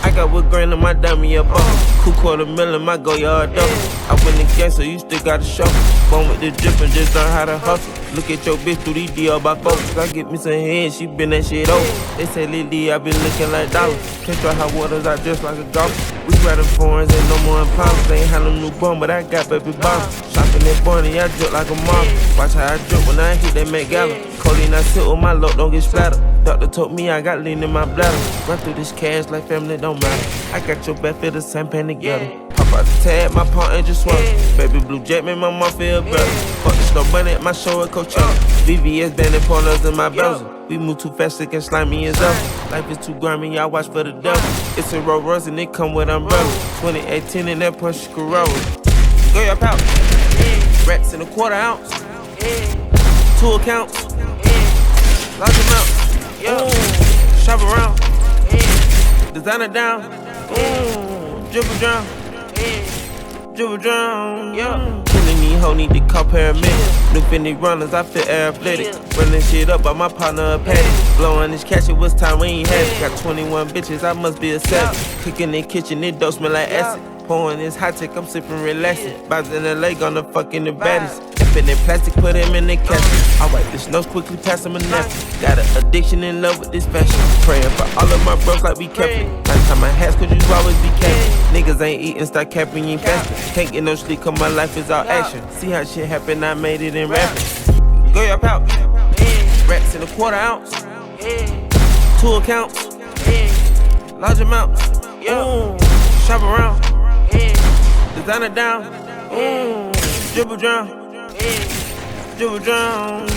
I got what grand in my dummy up on. Cool $250,000, my go yard double. I win the game, so you still gotta show. Bone with the drip and just learn how to hustle. Look at your bitch through these DR by focus. I get me some head, she been that shit over. They say Lily, I been looking like dollars. Can't try hot waters, I just like a golfer. We riding foreigns, ain't no more impounders. Ain't had no new bone, but I got baby bombs. Shopping that Barney, I drip like a mom. Watch how I drip when I hit that Met Gala. Codeine, I sit with my load, don't get splattered. Doctor told me I got lean in my bladder. Run through this cash like family don't matter. I got your back for the same pan together. Pop out the tag, my pawn ain't just swallow. Baby blue jet made my mom feel better. Fuck the snow bunny at my show at Coachella. VVS bandit partners in my bezel. We move too fast, it can slime me as ever. Life is too grimy, I watch for the devil. It's a Rolls Royce and it come with umbrella. 2018 and that Porsche Corolla. Go your pouch. Rats in a quarter ounce. 2 accounts. Large amounts. Shop around. Designer down. Dribble drown. Dribble drown. Killing these hoes need to call paramedics. New Fendi runners, I feel athletic. Running shit up by my partner a paddock. Blowing this cash, it was time we ain't had it. Got 21 bitches, I must be a savage. Cooking in the kitchen, it don't smell like acid. Pouring this hot tech, I'm sipping relaxing. Bounce in LA, gonna fucking the baddest. If in plastic, put him in the casket. I wipe this nose quickly, pass him a napkin. Got an addiction in love with this fashion. Praying for all of my bros like we kept it. Last time I had, cause you always be capping. Niggas ain't eating, start capping, you ain't fasting. Can't get no sleep, cause my life is all action. See how shit happen, I made it in rapping. Go your pouch. Rats in a quarter ounce. 2 accounts. Large amounts. Shop around. Designer down. Dribble drown. Dribble drown.